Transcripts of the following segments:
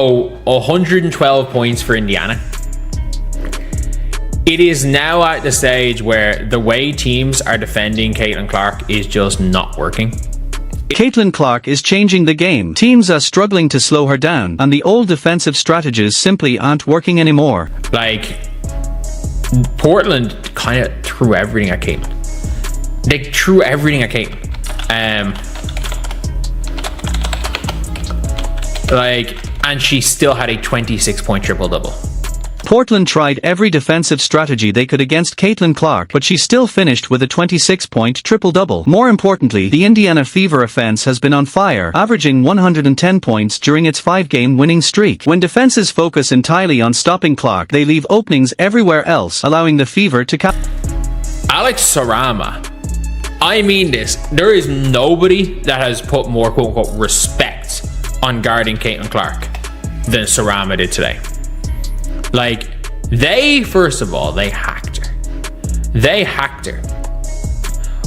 112 points for Indiana. It is now at the stage where the way teams are defending Caitlin Clark is just not working. Caitlin Clark is changing the game. Teams are struggling to slow her down, and the old defensive strategies simply aren't working anymore. Like, Portland kind of threw everything at Caitlin. They threw everything at Caitlin. And she still had a 26-point triple-double. Portland tried every defensive strategy they could against Caitlin Clark, but she still finished with a 26-point triple-double. More importantly, the Indiana Fever offense has been on fire, averaging 110 points during its 5-game winning streak. When defenses focus entirely on stopping Clark, they leave openings everywhere else, allowing the Fever to Alex Sarama. I mean this. There is nobody that has put more quote-unquote respect on guarding Caitlin Clark than Sarama did today. Like, first of all, they hacked her.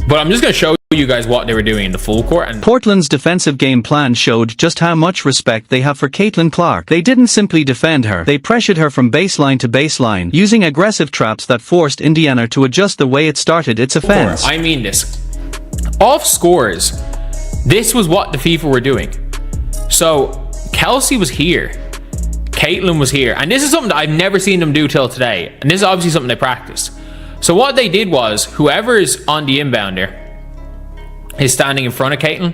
But I'm just going to show you guys what they were doing in the full court. And Portland's defensive game plan showed just how much respect they have for Caitlin Clark. They didn't simply defend her. They pressured her from baseline to baseline, using aggressive traps that forced Indiana to adjust the way it started its offense. I mean this. Off scores, this was what the FIFA were doing. So, Kelsey was here. Caitlin was here, and this is something that I've never seen them do till today, and this is obviously something they practiced. So what they did was, whoever's on the inbounder is standing in front of Caitlin,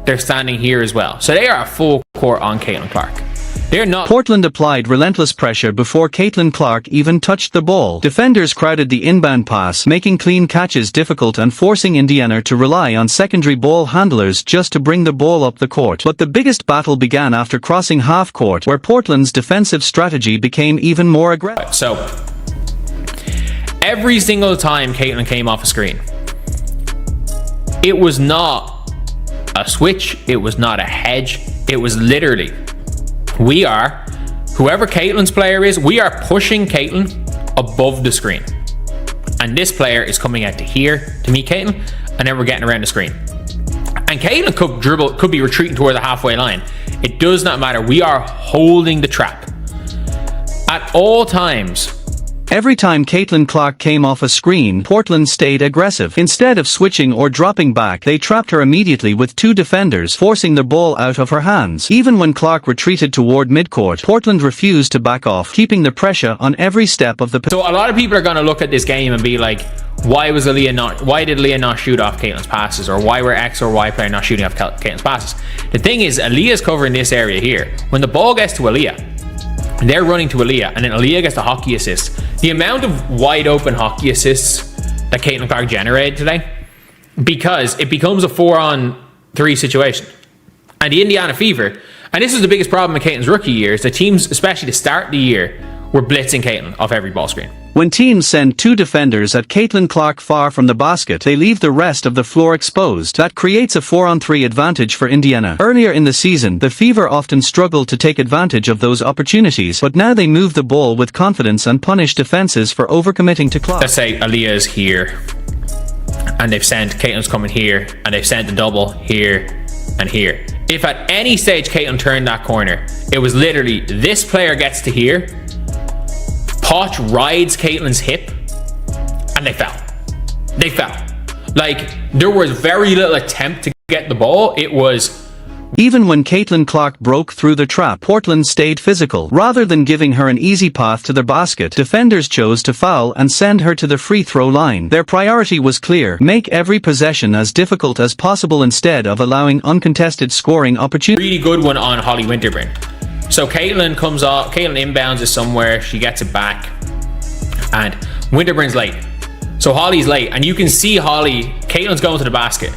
they're standing here as well. So they are a full court on Caitlin Clark. They're not. Portland applied relentless pressure before Caitlin Clark even touched the ball. Defenders crowded the inbound pass, making clean catches difficult and forcing Indiana to rely on secondary ball handlers just to bring the ball up the court. But the biggest battle began after crossing half court, where Portland's defensive strategy became even more aggressive. So, every single time Caitlin came off a screen, it was not a switch, it was not a hedge, it was literally, whoever Caitlin's player is, we are pushing Caitlin above the screen. And this player is coming out to here to meet Caitlin, and then we're getting around the screen. And Caitlin could be retreating toward the halfway line. It does not matter. We are holding the trap. At all times. Every time Caitlin Clark came off a screen, Portland stayed aggressive. Instead of switching or dropping back, they trapped her immediately with two defenders, forcing the ball out of her hands. Even when Clark retreated toward midcourt, Portland refused to back off, keeping the pressure on every step of the So a lot of people are going to look at this game and be like, why did Aaliyah not shoot off Caitlin's passes? Or why were X or Y player not shooting off Caitlin's passes? The thing is, Aaliyah's covering this area here. When the ball gets to Aaliyah, they're running to Aaliyah, and then Aaliyah gets the hockey assist. The amount of wide open hockey assists that Caitlin Clark generated today, because it becomes a 4-on-3 situation. And the Indiana Fever, and this was the biggest problem in Caitlin's rookie year, is that teams, especially to start the year, were blitzing Caitlin off every ball screen. When teams send two defenders at Caitlin Clark far from the basket, they leave the rest of the floor exposed. That creates a 4-on-3 advantage for Indiana. Earlier in the season, the Fever often struggled to take advantage of those opportunities, but now they move the ball with confidence and punish defenses for overcommitting to Clark. Let's say Aaliyah's here, and they've sent Caitlin's coming here, and they've sent the double here and here. If at any stage Caitlin turned that corner, it was literally this player gets to here, Poch rides Caitlin's hip, and they fell. They fell. Like, there was very little attempt to get the ball. It was... Even when Caitlin Clark broke through the trap, Portland stayed physical. Rather than giving her an easy path to the basket, defenders chose to foul and send her to the free throw line. Their priority was clear: make every possession as difficult as possible instead of allowing uncontested scoring opportunities. Really good one on Holly Winterburn. So Caitlin comes off, Caitlin inbounds it somewhere, she gets it back, and Winterburn's late. So Holly's late, and you can see Caitlin's going to the basket.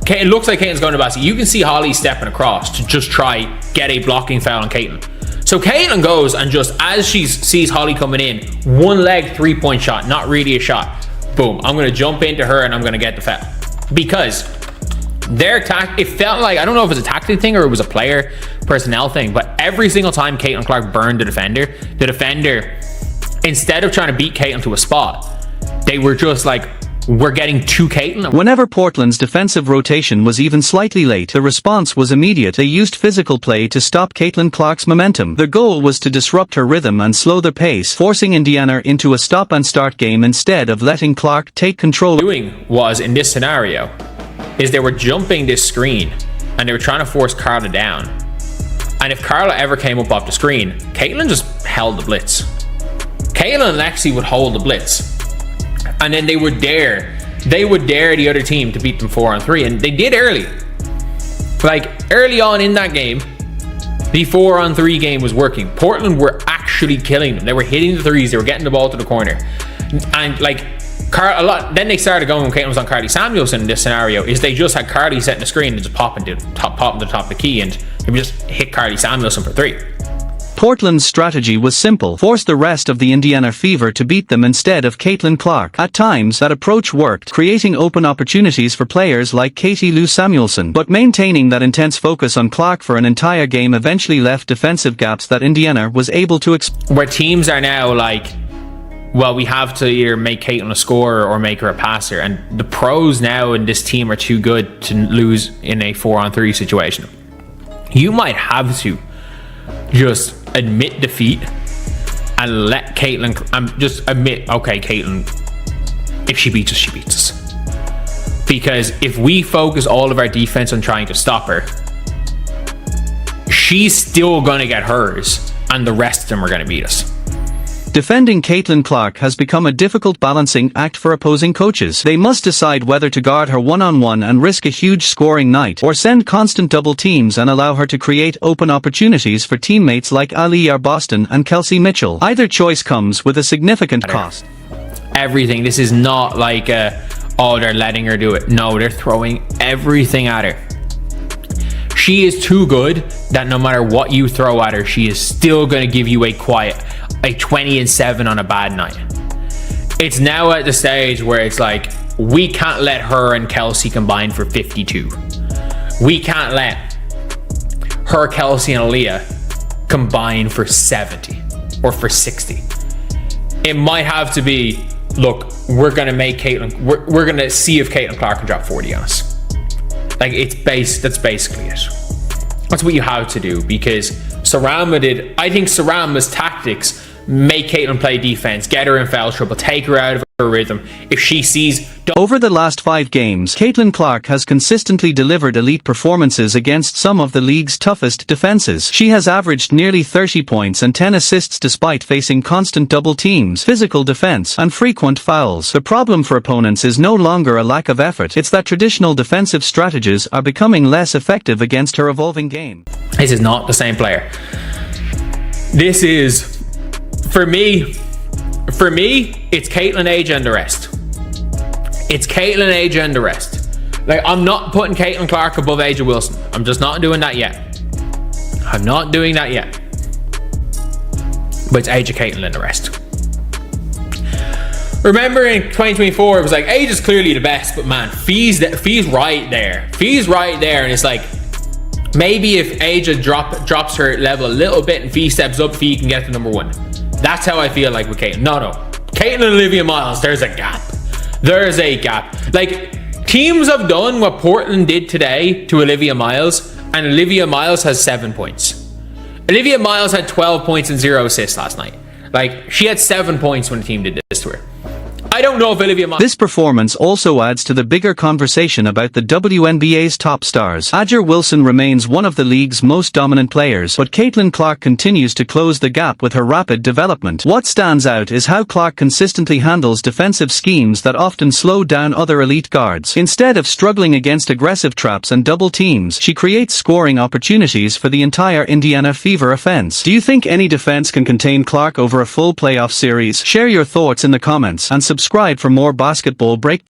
It looks like Caitlin's going to the basket. You can see Holly stepping across to just try get a blocking foul on Caitlin. So Caitlin goes and just, as she sees Holly coming in, one leg 3-point shot, not really a shot. Boom, I'm going to jump into her and I'm going to get the foul. Because it felt like, I don't know if it was a tactic thing or it was a player personnel thing, but every single time Caitlin Clark burned the defender, instead of trying to beat Caitlin to a spot, they were just like we're getting to Caitlin. Whenever Portland's defensive rotation was even slightly late, the response was immediate. They used physical play to stop Caitlin Clark's momentum. The goal was to disrupt her rhythm and slow the pace, forcing Indiana into a stop-and-start game instead of letting Clark take control. Doing was, in this scenario, is they were jumping this screen and they were trying to force Carla down. And if Carla ever came up off the screen, Caitlin just held the blitz. Caitlin and Lexi would hold the blitz. And then they would dare the other team to beat them 4-on-3. And they did early. Like, early on in that game, the 4-on-3 game was working. Portland were actually killing them. They were hitting the threes. They were getting the ball to the corner. And, like, then they started going when Caitlin was on Carly Samuelson in this scenario, is they just had Carly setting the screen and just popping to the top of the key, and they would just hit Carly Samuelson for 3. Portland's strategy was simple: force the rest of the Indiana Fever to beat them instead of Caitlin Clark. At times, that approach worked, creating open opportunities for players like Katie Lou Samuelson, but maintaining that intense focus on Clark for an entire game eventually left defensive gaps that Indiana was able to where teams are now like, well, we have to either make Caitlin a scorer or make her a passer, and the pros now in this team are too good to lose in a 4-on-3 situation. You might have to just admit defeat and let Caitlin, just admit, okay, Caitlin, if she beats us, she beats us. Because if we focus all of our defense on trying to stop her, she's still going to get hers, and the rest of them are going to beat us. Defending Caitlin Clark has become a difficult balancing act for opposing coaches. They must decide whether to guard her one-on-one and risk a huge scoring night, or send constant double teams and allow her to create open opportunities for teammates like Ali Boston and Kelsey Mitchell. Either choice comes with a significant cost. Everything. This is not like, oh, they're letting her do it. No, they're throwing everything at her. She is too good that no matter what you throw at her, she is still going to give you a 20-7 on a bad night. It's now at the stage where it's like, we can't let her and Kelsey combine for 52. We can't let her, Kelsey, and Aaliyah combine for 70 or for 60. It might have to be, look, we're going to make Caitlin, we're going to see if Caitlin Clark can drop 40 on us. Like, that's basically it. That's what you have to do, because I think Sarama's tactics make Caitlin play defense, get her in foul trouble, take her out of her rhythm. If she sees... Over the last 5 games, Caitlin Clark has consistently delivered elite performances against some of the league's toughest defenses. She has averaged nearly 30 points and 10 assists despite facing constant double teams, physical defense, and frequent fouls. The problem for opponents is no longer a lack of effort. It's that traditional defensive strategies are becoming less effective against her evolving game. This is not the same player. This is... For me, it's Caitlin, A'ja, and the rest. It's Caitlin, A'ja, and the rest. Like, I'm not putting Caitlin Clark above A'ja Wilson. I'm just not doing that yet. I'm not doing that yet. But it's A'ja, Caitlin, and the rest. Remember in 2024, it was like, A'ja's clearly the best, but man, Fee's right there. Fee's right there, and it's like, maybe if A'ja drops her level a little bit and Fee steps up, Fee can get to number 1. That's how I feel like with Caitlin. No. Caitlin and Olivia Miles, there's a gap. There's a gap. Like, teams have done what Portland did today to Olivia Miles, and Olivia Miles has 7 points. Olivia Miles had 12 points and 0 assists last night. Like, she had 7 points when the team did this to her. I don't know if Olivia Miles... This performance also adds to the bigger conversation about the WNBA's top stars. A'ja Wilson remains one of the league's most dominant players, but Caitlin Clark continues to close the gap with her rapid development. What stands out is how Clark consistently handles defensive schemes that often slow down other elite guards. Instead of struggling against aggressive traps and double teams, she creates scoring opportunities for the entire Indiana Fever offense. Do you think any defense can contain Clark over a full playoff series? Share your thoughts in the comments and subscribe for more basketball break.